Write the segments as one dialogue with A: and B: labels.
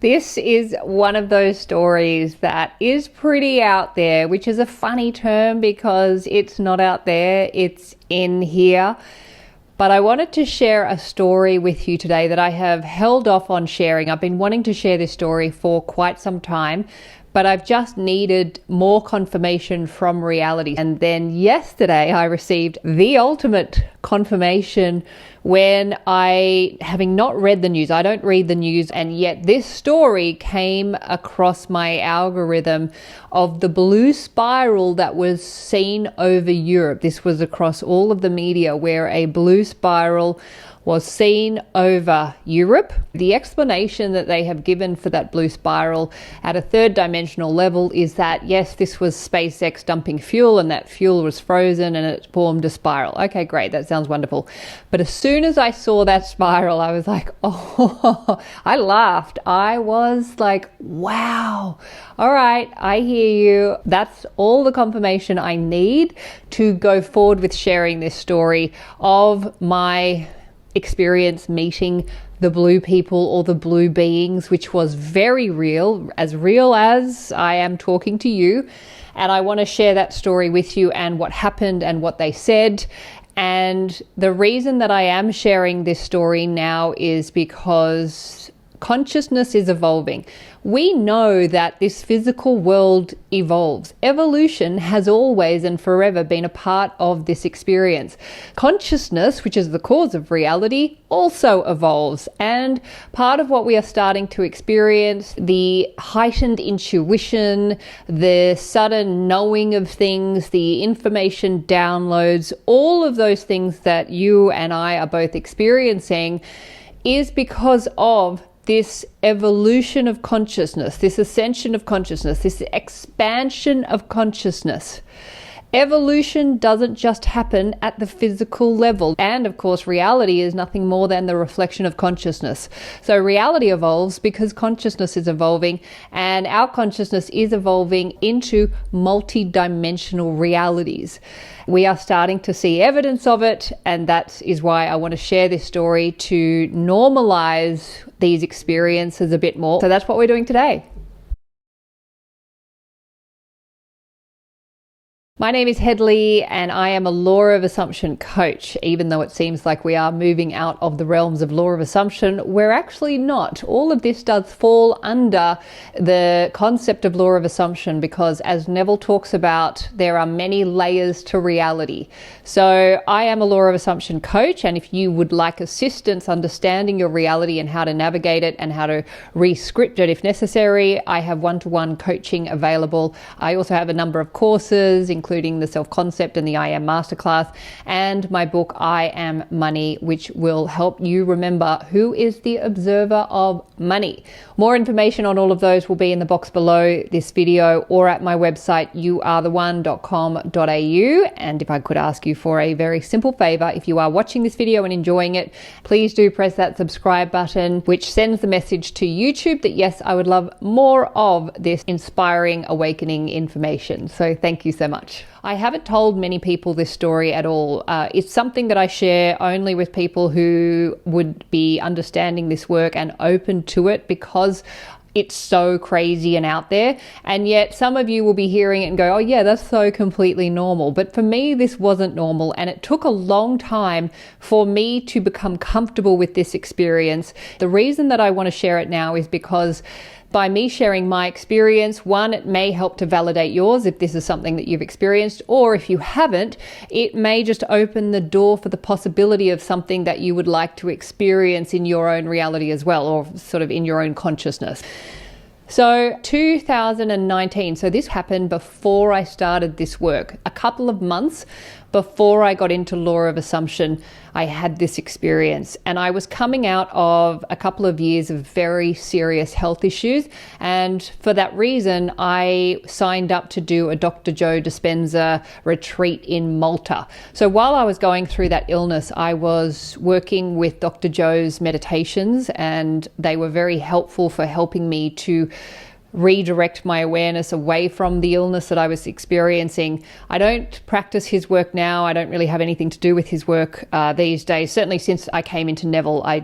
A: This is one of those stories that is pretty out there, which is a funny term because it's not out there, it's in here. But I wanted to share a story with you today that I have held off on sharing. I've been wanting to share this story for quite some time, but I've just needed more confirmation from reality. And then yesterday I received the ultimate confirmation when having not read the news, I don't read the news, and yet this story came across my algorithm of the blue spiral that was seen over Europe. This was across all of the media where a blue spiral was seen over Europe. The explanation that they have given for that blue spiral at a third dimensional level is that, yes, this was SpaceX dumping fuel and that fuel was frozen and it formed a spiral. Okay, great. That sounds wonderful. But as soon as I saw that spiral, I was like, oh, I laughed. I was like, wow. All right, I hear you. That's all the confirmation I need to go forward with sharing this story of my experience meeting the blue people or the blue beings, which was very real as I am talking to you. And I want to share that story with you and what happened and what they said. And the reason that I am sharing this story now is because consciousness is evolving. We know that this physical world evolves. Evolution has always and forever been a part of this experience. Consciousness, which is the cause of reality, also evolves. And part of what we are starting to experience, the heightened intuition, the sudden knowing of things, the information downloads, all of those things that you and I are both experiencing is because of this evolution of consciousness, this ascension of consciousness, this expansion of consciousness. Evolution doesn't just happen at the physical level. And of course, reality is nothing more than the reflection of consciousness. So reality evolves because consciousness is evolving, and our consciousness is evolving into multi-dimensional realities. We are starting to see evidence of it, and that is why I want to share this story to normalize these experiences a bit more. So that's what we're doing today. My name is Hedley and I am a law of assumption coach. Even though it seems like we are moving out of the realms of law of assumption, we're actually not. All of this does fall under the concept of law of assumption because, as Neville talks about, there are many layers to reality. So I am a law of assumption coach, and if you would like assistance understanding your reality and how to navigate it and how to rescript it if necessary, I have one-to-one coaching available. I also have a number of courses, including the self-concept and the I Am Masterclass, and my book, I Am Money, which will help you remember who is the observer of money. More information on all of those will be in the box below this video or at my website, youaretheone.com.au. And if I could ask you for a very simple favor, if you are watching this video and enjoying it, please do press that subscribe button, which sends the message to YouTube that yes, I would love more of this inspiring, awakening information. So thank you so much. I haven't told many people this story at all. It's something that I share only with people who would be understanding this work and open to it because it's so crazy and out there. And yet some of you will be hearing it and go, oh yeah, that's so completely normal. But for me, this wasn't normal. And it took a long time for me to become comfortable with this experience. The reason that I want to share it now is because by me sharing my experience, one, it may help to validate yours if this is something that you've experienced, or if you haven't, it may just open the door for the possibility of something that you would like to experience in your own reality as well, or sort of in your own consciousness. So 2019, so this happened before I started this work. A couple of months before I got into law of assumption, I had this experience, and I was coming out of a couple of years of very serious health issues. And for that reason, I signed up to do a Dr. Joe Dispenza retreat in Malta. So while I was going through that illness, I was working with Dr. Joe's meditations, and they were very helpful for helping me to redirect my awareness away from the illness that I was experiencing. I don't practice his work now. I don't really have anything to do with his work these days. Certainly since I came into Neville, I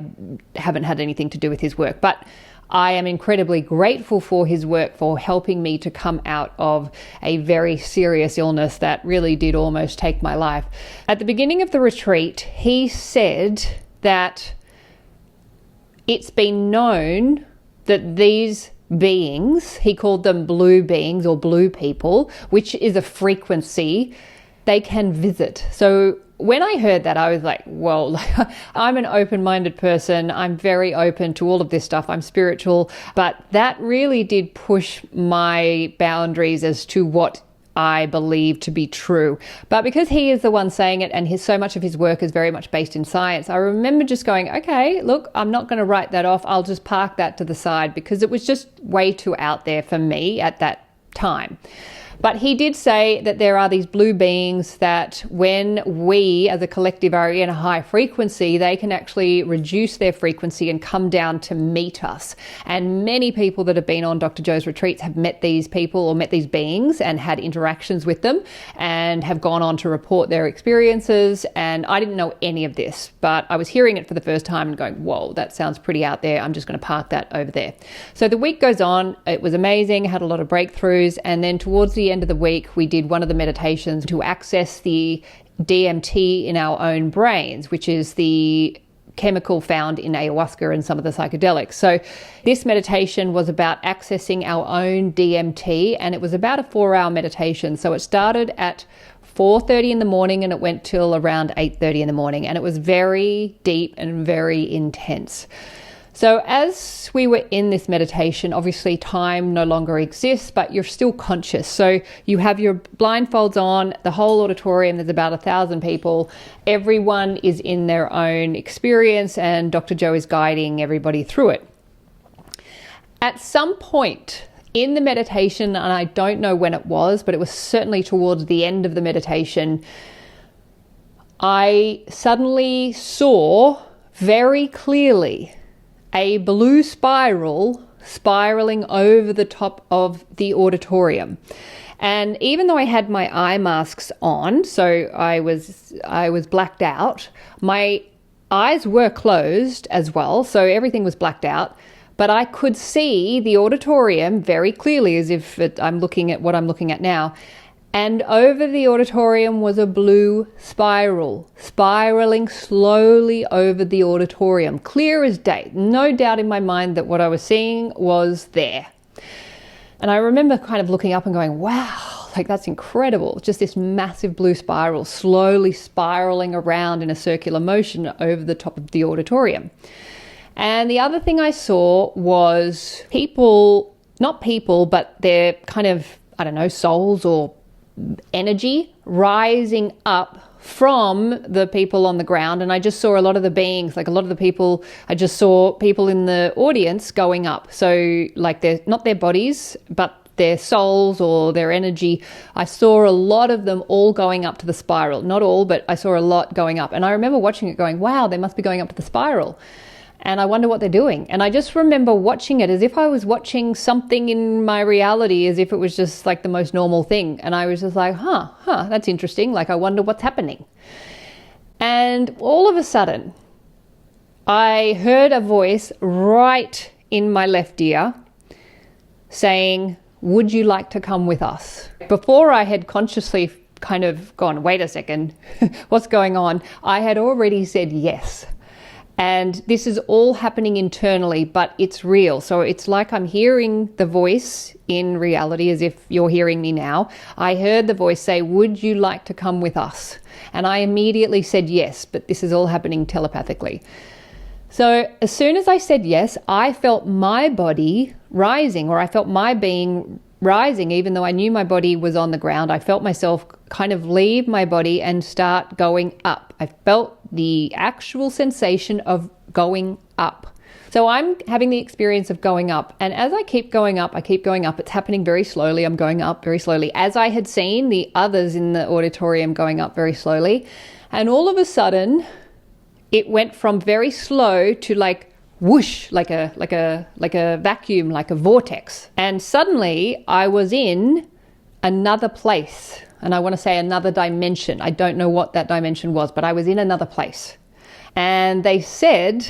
A: haven't had anything to do with his work. But I am incredibly grateful for his work for helping me to come out of a very serious illness that really did almost take my life. At the beginning of the retreat, he said that it's been known that these beings, he called them blue beings or blue people, which is a frequency, they can visit. So when I heard that, I was like, well, I'm an open-minded person. I'm very open to all of this stuff. I'm spiritual. But that really did push my boundaries as to what I believe to be true. But because he is the one saying it and so much of his work is very much based in science, I remember just going, okay, look, I'm not going to write that off. I'll just park that to the side because it was just way too out there for me at that time. But he did say that there are these blue beings that when we as a collective are in a high frequency, they can actually reduce their frequency and come down to meet us. And many people that have been on Dr. Joe's retreats have met these people or met these beings and had interactions with them and have gone on to report their experiences. And I didn't know any of this, but I was hearing it for the first time and going, whoa, that sounds pretty out there. I'm just going to park that over there. So the week goes on. It was amazing. Had a lot of breakthroughs. And then towards the end of the week, we did one of the meditations to access the DMT in our own brains, which is the chemical found in ayahuasca and some of the psychedelics. So this meditation was about accessing our own DMT, and it was about a 4-hour meditation. So it started at 4:30 in the morning and it went till around 8:30 in the morning, and it was very deep and very intense. So as we were in this meditation, obviously time no longer exists, but you're still conscious. So you have your blindfolds on, the whole auditorium, there's about 1,000 people. Everyone is in their own experience and Dr. Joe is guiding everybody through it. At some point in the meditation, and I don't know when it was, but it was certainly towards the end of the meditation, I suddenly saw very clearly a blue spiral spiraling over the top of the auditorium. And even though I had my eye masks on, so I was blacked out, my eyes were closed as well, so everything was blacked out, but I could see the auditorium very clearly as if I'm looking at what I'm looking at now. And over the auditorium was a blue spiral, spiraling slowly over the auditorium, clear as day. No doubt in my mind that what I was seeing was there. And I remember kind of looking up and going, wow, like that's incredible. Just this massive blue spiral slowly spiraling around in a circular motion over the top of the auditorium. And the other thing I saw was people, not people, but their kind of, I don't know, souls or energy rising up from the people on the ground. And I just saw a lot of the beings, like a lot of the people, I just saw people in the audience going up. So like they're not their bodies, but their souls or their energy. I saw a lot of them all going up to the spiral. Not all, but I saw a lot going up. And I remember watching it going, wow, they must be going up to the spiral. And I wonder what they're doing. And I just remember watching it as if I was watching something in my reality, as if it was just like the most normal thing. And I was just like, huh, that's interesting. Like, I wonder what's happening. And all of a sudden, I heard a voice right in my left ear saying, would you like to come with us? Before I had consciously kind of gone, wait a second, what's going on? I had already said yes. And this is all happening internally, but it's real. So it's like I'm hearing the voice in reality as if you're hearing me now. I heard the voice say, would you like to come with us? And I immediately said yes, but this is all happening telepathically. So as soon as I said yes, I felt my body rising, or I felt my being rising, even though I knew my body was on the ground. I felt myself kind of leave my body and start going up. I felt the actual sensation of going up. So I'm having the experience of going up. And as I keep going up, it's happening very slowly. I'm going up very slowly, as I had seen the others in the auditorium going up very slowly. And all of a sudden, it went from very slow to like whoosh, like a vacuum, like a vortex. And suddenly I was in another place. And I want to say another dimension. I don't know what that dimension was, but I was in another place. And they said,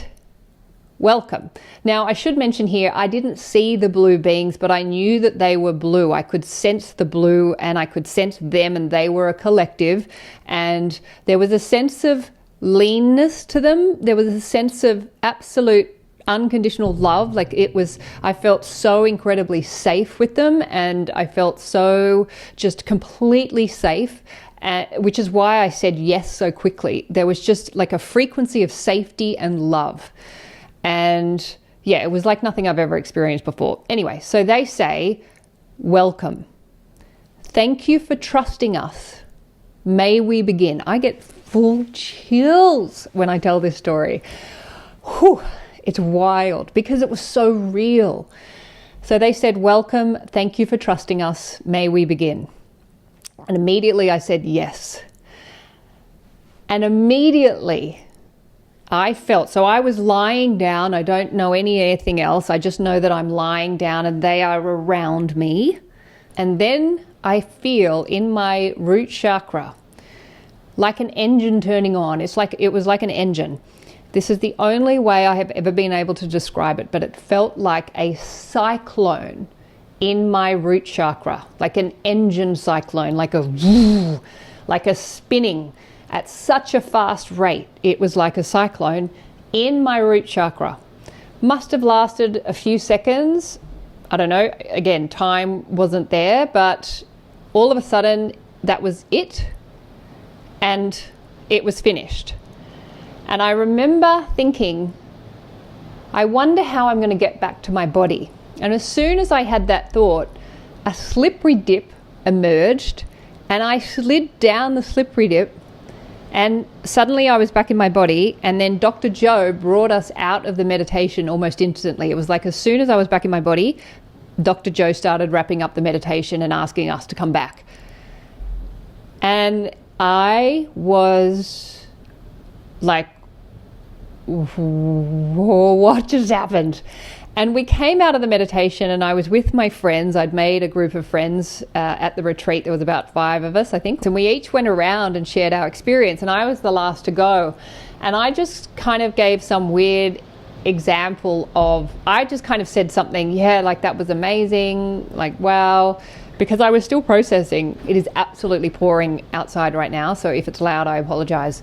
A: welcome. Now, I should mention here, I didn't see the blue beings, but I knew that they were blue. I could sense the blue and I could sense them, and they were a collective. And there was a sense of leanness to them. There was a sense of absolute unconditional love. Like I felt so incredibly safe with them, and I felt so just completely safe. Which is why I said yes so quickly. There was just like a frequency of safety and love. And yeah, it was like nothing I've ever experienced before. Anyway, so they say, welcome. Thank you for trusting us. May we begin. I get full chills when I tell this story. Whew, it's wild because it was so real. So they said, welcome. Thank you for trusting us. May we begin. And immediately I said yes. And immediately I felt, so I was lying down. I don't know anything else. I just know that I'm lying down and they are around me. And then I feel in my root chakra, like an engine turning on. It was like an engine. This is the only way I have ever been able to describe it, but it felt like a cyclone in my root chakra, like an engine cyclone, like a spinning at such a fast rate. It was like a cyclone in my root chakra. Must have lasted a few seconds. I don't know. Again, time wasn't there, but all of a sudden that was it, and it was finished. And I remember thinking, I wonder how I'm going to get back to my body. And as soon as I had that thought, a slippery dip emerged, and I slid down the slippery dip, and suddenly I was back in my body. And then Dr. Joe brought us out of the meditation almost instantly. It was like as soon as I was back in my body, Dr. Joe started wrapping up the meditation and asking us to come back. And I was like, what just happened? And we came out of the meditation and I was with my friends. I'd made a group of friends at the retreat. There was about 5 of us, I think. And we each went around and shared our experience. And I was the last to go. And I just kind of gave some weird example of, I just kind of said something, yeah, like that was amazing, like wow, because I was still processing. It is absolutely pouring outside right now. So if it's loud, I apologize.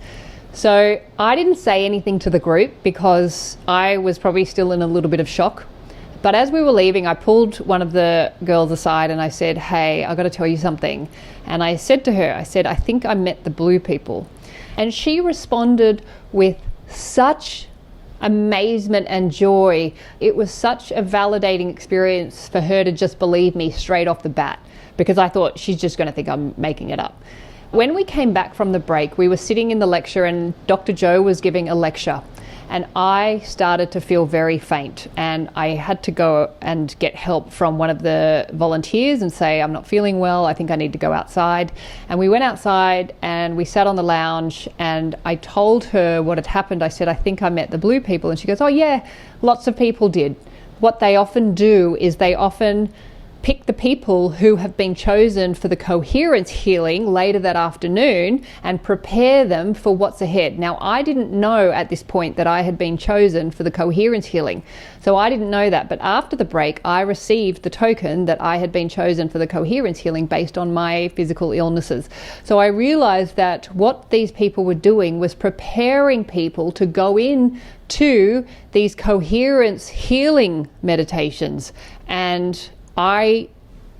A: So I didn't say anything to the group because I was probably still in a little bit of shock. But as we were leaving, I pulled one of the girls aside and I said, hey, I got to tell you something. And I said to her, I said, I think I met the blue people. And she responded with such amazement and joy. It was such a validating experience for her to just believe me straight off the bat, because I thought she's just going to think I'm making it up. When we came back from the break, we were sitting in the lecture and Dr. Joe was giving a lecture, and I started to feel very faint, and I had to go and get help from one of the volunteers and say, I'm not feeling well, I think I need to go outside. And we went outside and we sat on the lounge and I told her what had happened. I said, I think I met the blue people. And she goes, oh yeah, lots of people did. What they often do is they often pick the people who have been chosen for the coherence healing later that afternoon and prepare them for what's ahead. Now, I didn't know at this point that I had been chosen for the coherence healing. So I didn't know that. But after the break, I received the token that I had been chosen for the coherence healing based on my physical illnesses. So I realized that what these people were doing was preparing people to go in to these coherence healing meditations. And I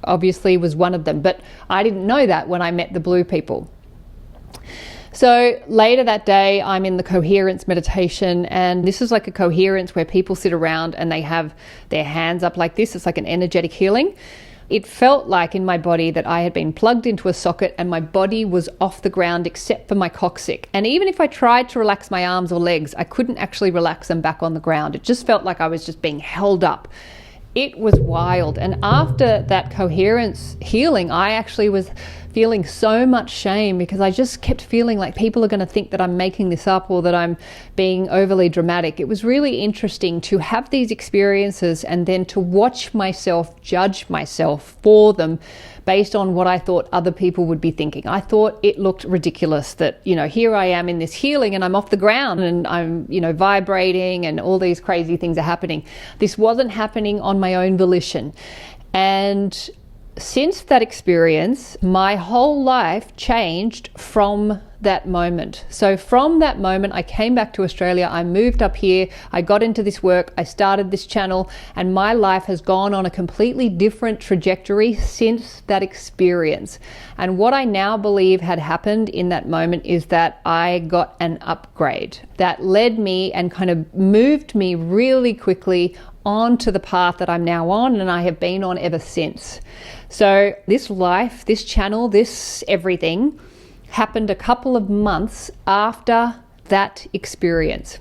A: obviously was one of them, but I didn't know that when I met the blue people. So later that day, I'm in the coherence meditation, and this is like a coherence where people sit around and they have their hands up like this. It's like an energetic healing. It felt like in my body that I had been plugged into a socket and my body was off the ground except for my coccyx. And even if I tried to relax my arms or legs, I couldn't actually relax them back on the ground. It just felt like I was just being held up. It was wild. And after that coherence healing, I actually was feeling so much shame because I just kept feeling like people are going to think that I'm making this up or that I'm being overly dramatic. It was really interesting to have these experiences and then to watch myself judge myself for them based on what I thought other people would be thinking. I thought it looked ridiculous that, here I am in this healing and I'm off the ground and I'm, vibrating and all these crazy things are happening. This wasn't happening on my own volition. And since that experience, my whole life changed from that moment. So from that moment, I came back to Australia, I moved up here, I got into this work, I started this channel, and my life has gone on a completely different trajectory since that experience. And what I now believe had happened in that moment is that I got an upgrade that led me and kind of moved me really quickly onto the path that I'm now on, and I have been on ever since. So this life, this channel, this everything happened a couple of months after that experience.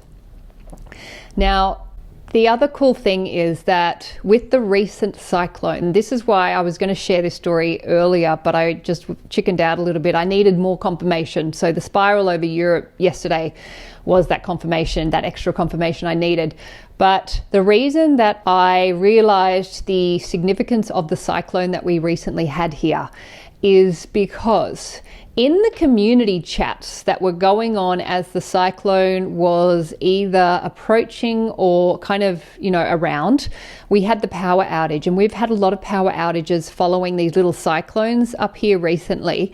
A: Now, the other cool thing is that with the recent cyclone, this is why I was going to share this story earlier, but I just chickened out a little bit. I needed more confirmation. So the spiral over Europe yesterday was that confirmation, that extra confirmation I needed. But the reason that I realized the significance of the cyclone that we recently had here is because in the community chats that were going on as the cyclone was either approaching or kind of, around, we had the power outage, and we've had a lot of power outages following these little cyclones up here recently.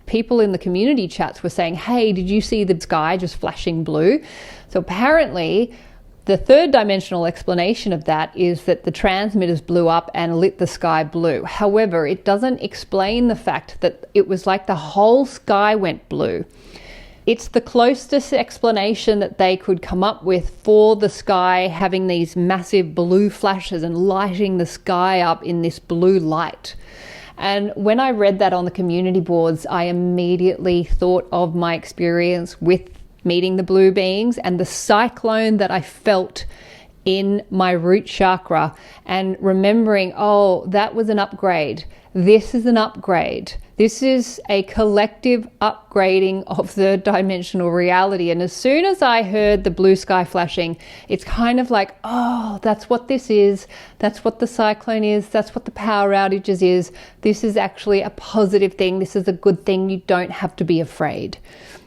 A: People in the community chats were saying, hey, did you see the sky just flashing blue? So apparently the third dimensional explanation of that is that the transmitters blew up and lit the sky blue. However, it doesn't explain the fact that it was like the whole sky went blue. It's the closest explanation that they could come up with for the sky having these massive blue flashes and lighting the sky up in this blue light. And when I read that on the community boards, I immediately thought of my experience with meeting the blue beings and the cyclone that I felt in my root chakra, and remembering, oh, that was an upgrade. This is an upgrade. This is a collective upgrading of third dimensional reality. And as soon as I heard the blue sky flashing, it's kind of like, oh, that's what this is. That's what the cyclone is. That's what the power outages is. This is actually a positive thing. This is a good thing. You don't have to be afraid.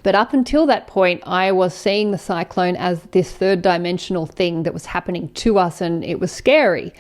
A: But up until that point, I was seeing the cyclone as this third dimensional thing that was happening to us, and it was scary.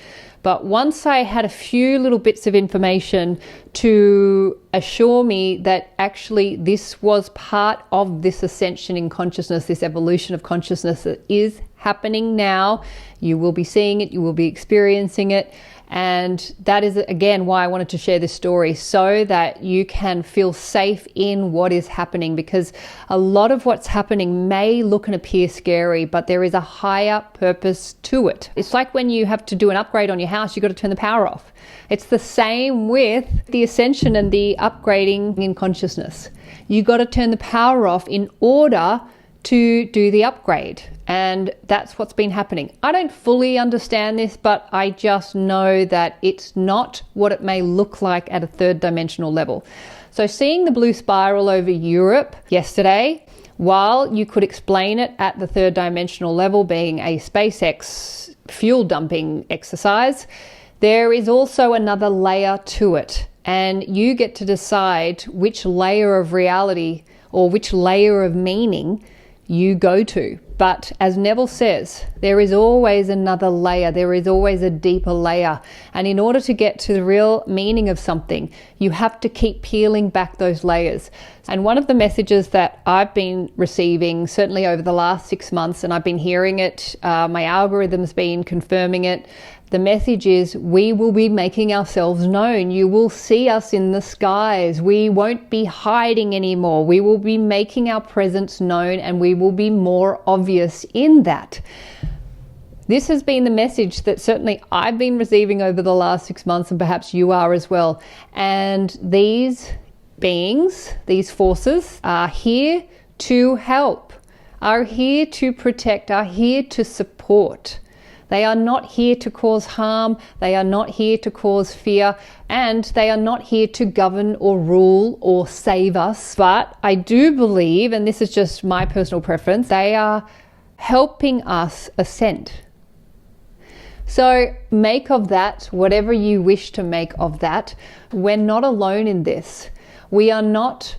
A: But once I had a few little bits of information to assure me that actually this was part of this ascension in consciousness, this evolution of consciousness that is happening now, you will be seeing it, you will be experiencing it. And that is, again, why I wanted to share this story, so that you can feel safe in what is happening, because a lot of what's happening may look and appear scary, but there is a higher purpose to it. It's like when you have to do an upgrade on your house, you've got to turn the power off. It's the same with the ascension and the upgrading in consciousness. You've got to turn the power off in order to do the upgrade. And that's what's been happening. I don't fully understand this, but I just know that it's not what it may look like at a third dimensional level. So seeing the blue spiral over Europe yesterday, while you could explain it at the third dimensional level being a SpaceX fuel dumping exercise, there is also another layer to it. And you get to decide which layer of reality or which layer of meaning you go to. But as Neville says, there is always another layer. There is always a deeper layer. And in order to get to the real meaning of something, you have to keep peeling back those layers. And one of the messages that I've been receiving, certainly over the last 6 months, and I've been hearing it, my algorithm's been confirming it, the message is, we will be making ourselves known. You will see us in the skies. We won't be hiding anymore. We will be making our presence known, and we will be more obvious in that. This has been the message that certainly I've been receiving over the last 6 months, and perhaps you are as well. And these beings, these forces, are here to help, are here to protect, are here to support. They are not here to cause harm. They are not here to cause fear. And they are not here to govern or rule or save us. But I do believe, and this is just my personal preference, they are helping us ascend. So make of that whatever you wish to make of that. We're not alone in this. We're not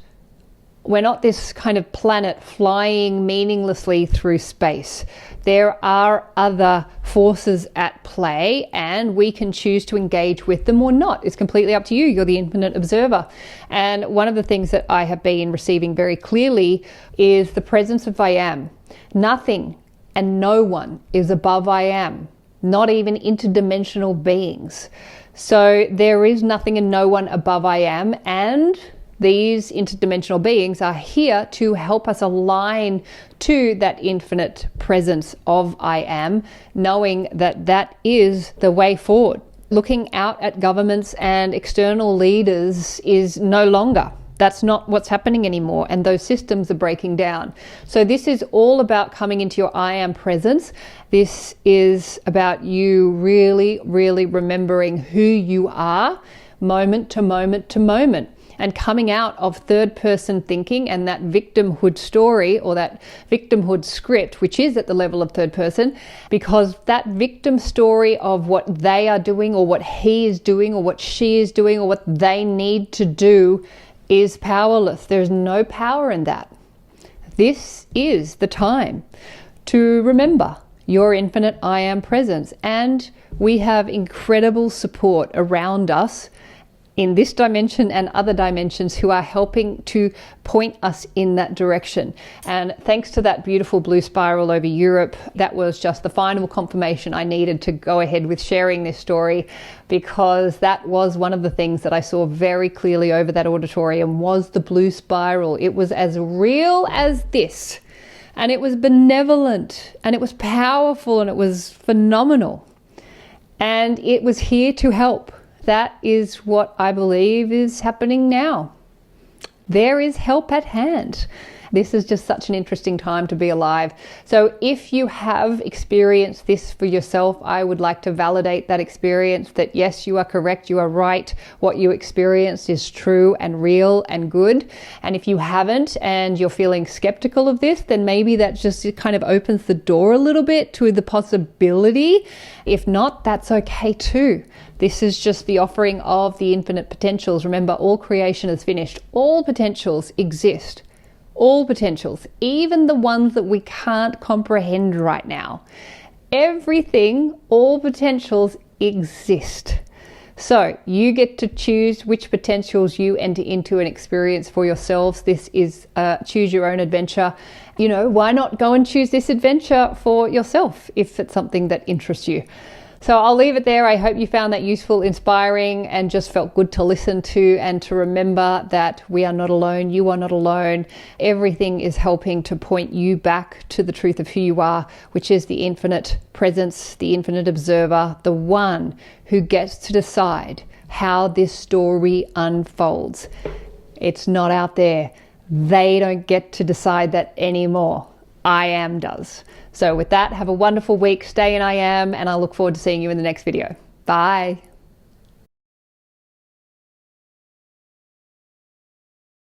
A: this kind of planet flying meaninglessly through space. There are other forces at play, and we can choose to engage with them or not. It's completely up to you. You're the infinite observer. And one of the things that I have been receiving very clearly is the presence of I am. Nothing and no one is above I am, not even interdimensional beings. So there is nothing and no one above I am, and these interdimensional beings are here to help us align to that infinite presence of I am, knowing that that is the way forward. Looking out at governments and external leaders is no longer. That's not what's happening anymore, and those systems are breaking down. So this is all about coming into your I am presence. This is about you really, really remembering who you are moment to moment to moment, and coming out of third person thinking and that victimhood story or that victimhood script, which is at the level of third person, because that victim story of what they are doing or what he is doing or what she is doing or what they need to do is powerless. There's no power in that. This is the time to remember your infinite I am presence, and we have incredible support around us in this dimension and other dimensions who are helping to point us in that direction. And thanks to that beautiful blue spiral over Europe, that was just the final confirmation I needed to go ahead with sharing this story, because that was one of the things that I saw very clearly over that auditorium was the blue spiral. It was as real as this, and it was benevolent, and it was powerful, and it was phenomenal, and it was here to help. That is what I believe is happening now. There is help at hand. This is just such an interesting time to be alive. So if you have experienced this for yourself, I would like to validate that experience, that yes, you are correct, you are right. What you experienced is true and real and good. And if you haven't and you're feeling skeptical of this, then maybe that just kind of opens the door a little bit to the possibility. If not, that's okay too. This is just the offering of the infinite potentials. Remember, all creation is finished. All potentials exist. All potentials, even the ones that we can't comprehend right now. Everything, all potentials exist. So you get to choose which potentials you enter into and experience for yourselves. This is choose your own adventure. You know, why not go and choose this adventure for yourself if it's something that interests you? So I'll leave it there. I hope you found that useful, inspiring, and just felt good to listen to, and to remember that we are not alone. You are not alone. Everything is helping to point you back to the truth of who you are, which is the infinite presence, the infinite observer, the one who gets to decide how this story unfolds. It's not out there. They don't get to decide that anymore. I am does. So with that, have a wonderful week. Stay in I am, and I look forward to seeing you in the next video. Bye.